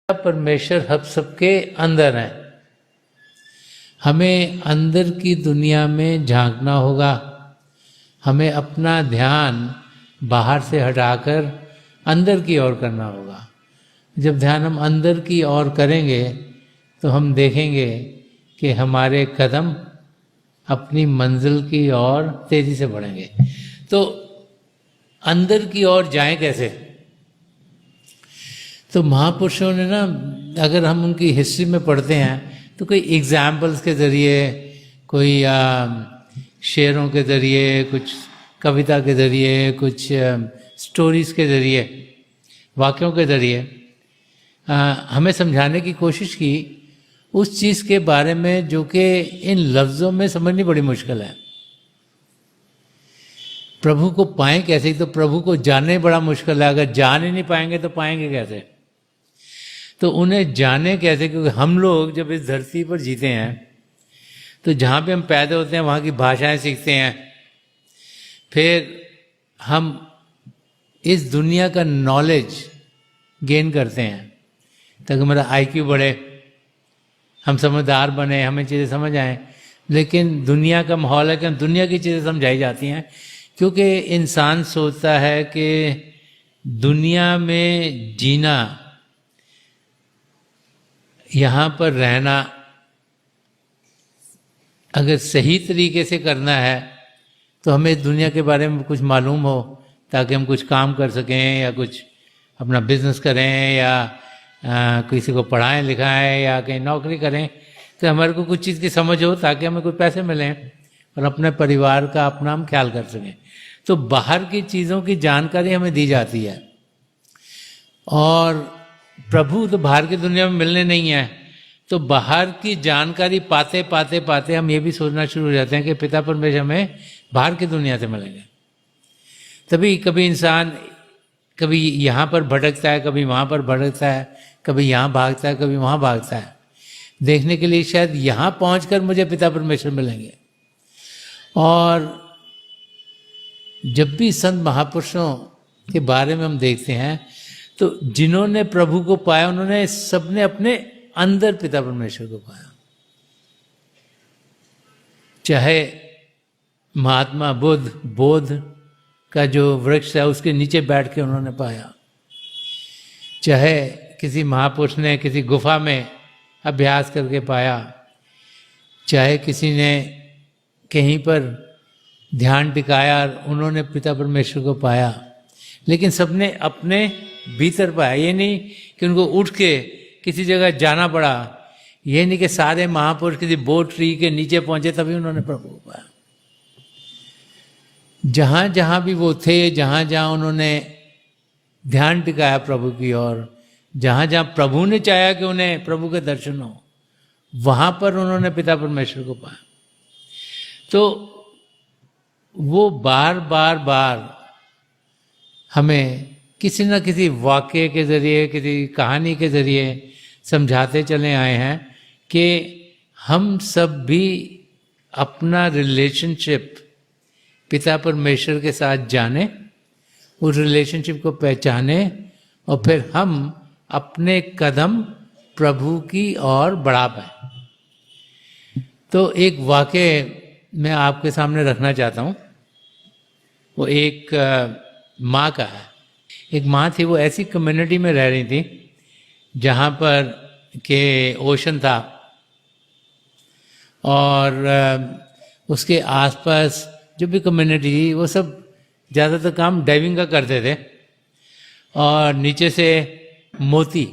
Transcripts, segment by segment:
परमेश्वर हम सबके अंदर है। हमें अंदर की दुनिया में झांकना होगा। हमें अपना ध्यान बाहर से हटाकर अंदर की ओर करना होगा। जब ध्यान हम अंदर की ओर करेंगे तो हम देखेंगे कि हमारे कदम अपनी मंजिल की ओर तेजी से बढ़ेंगे। तो अंदर की ओर जाएं कैसे? तो महापुरुषों ने ना, अगर हम उनकी हिस्ट्री में पढ़ते हैं तो कोई एग्जाम्पल्स के ज़रिए, कोई शेरों के ज़रिए, कुछ कविता के ज़रिए, कुछ स्टोरीज़ के ज़रिए, वाक्यों के ज़रिए हमें समझाने की कोशिश की उस चीज़ के बारे में जो कि इन लफ्ज़ों में समझनी बड़ी मुश्किल है। प्रभु को पाएं कैसे? तो प्रभु को जानने बड़ा मुश्किल है। अगर जान ही नहीं पाएंगे तो पाएंगे कैसे? तो उन्हें जाने कैसे? क्योंकि हम लोग जब इस धरती पर जीते हैं तो जहाँ पे हम पैदा होते हैं वहाँ की भाषाएं सीखते हैं, फिर हम इस दुनिया का नॉलेज गेन करते हैं ताकि हमारा आईक्यू बढ़े, हम समझदार बने, हमें चीज़ें समझ आएँ। लेकिन दुनिया का माहौल है कि दुनिया की चीज़ें समझाई जाती हैं, क्योंकि इंसान सोचता है कि दुनिया में जीना, यहाँ पर रहना अगर सही तरीके से करना है तो हमें दुनिया के बारे में कुछ मालूम हो ताकि हम कुछ काम कर सकें या कुछ अपना बिजनेस करें या किसी को पढ़ाएं लिखाएं या कहीं नौकरी करें, तो हमारे को कुछ चीज़ की समझ हो ताकि हमें कुछ पैसे मिलें और अपने परिवार का अपना हम ख्याल कर सकें। तो बाहर की चीज़ों की जानकारी हमें दी जाती है और प्रभु तो बाहर की दुनिया में मिलने नहीं है। तो बाहर की जानकारी पाते पाते पाते हम ये भी सोचना शुरू हो जाते हैं कि पिता परमेश्वर हमें बाहर की दुनिया से मिलेंगे। तभी कभी इंसान कभी यहाँ पर भटकता है, कभी वहाँ पर भटकता है, कभी यहाँ भागता है, कभी वहाँ भागता है, देखने के लिए शायद यहाँ पहुँचकर मुझे पिता परमेश्वर मिलेंगे। और जब भी संत महापुरुषों के बारे में हम देखते हैं तो जिन्होंने प्रभु को पाया उन्होंने सबने अपने अंदर पिता परमेश्वर को पाया। चाहे महात्मा बुद्ध, बोध का जो वृक्ष है उसके नीचे बैठ के उन्होंने पाया, चाहे किसी महापुरुष ने किसी गुफा में अभ्यास करके पाया, चाहे किसी ने कहीं पर ध्यान टिकाया और उन्होंने पिता परमेश्वर को पाया। लेकिन सबने अपने भीतर पाया। ये नहीं कि उनको उठ के किसी जगह जाना पड़ा, ये नहीं कि सारे महापुरुष किसी बोट ट्री के नीचे पहुंचे तभी उन्होंने प्रभु को पाया। जहाँ जहाँ भी वो थे, जहाँ जहाँ उन्होंने ध्यान टिकाया प्रभु की ओर, जहाँ जहाँ प्रभु ने चाहा कि उन्हें प्रभु के दर्शन हो, वहाँ पर उन्होंने पिता परमेश्वर को पाया। तो वो बार बार बार हमें किसी न किसी वाक्य के ज़रिए, किसी कहानी के ज़रिए समझाते चले आए हैं कि हम सब भी अपना रिलेशनशिप पिता परमेश्वर के साथ जाने, उस रिलेशनशिप को पहचाने और फिर हम अपने कदम प्रभु की ओर बढ़ा पाए। तो एक वाक्य मैं आपके सामने रखना चाहता हूँ। वो एक माँ का है। एक माँ थी, वो ऐसी कम्युनिटी में रह रही थी जहाँ पर के ओशन था और उसके आसपास जो भी कम्युनिटी थी वो सब ज़्यादातर काम डाइविंग का करते थे और नीचे से मोती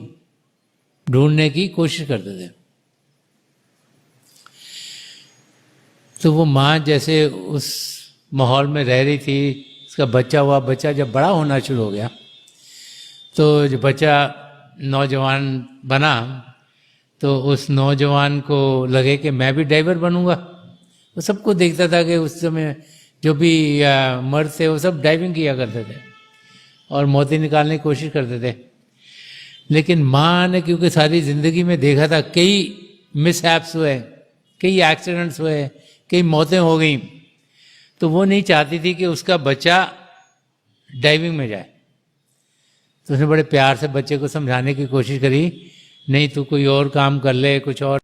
ढूंढने की कोशिश करते थे। तो वो माँ जैसे उस माहौल में रह रही थी, उसका बच्चा हुआ। बच्चा जब बड़ा होना शुरू हो गया तो जब बच्चा नौजवान बना तो उस नौजवान को लगे कि मैं भी डाइवर बनूंगा। वो सबको देखता था कि उस समय जो भी मर्द थे वो सब डाइविंग किया करते थे और मोती निकालने की कोशिश करते थे। लेकिन माँ ने क्योंकि सारी ज़िंदगी में देखा था, कई मिसहैप्स हुए, कई एक्सीडेंट्स हुए, कई मौतें हो गई, तो वो नहीं चाहती थी कि उसका बच्चा डाइविंग में जाए। तो उसने बड़े प्यार से बच्चे को समझाने की कोशिश करी नहीं तो कोई और काम कर ले, कुछ और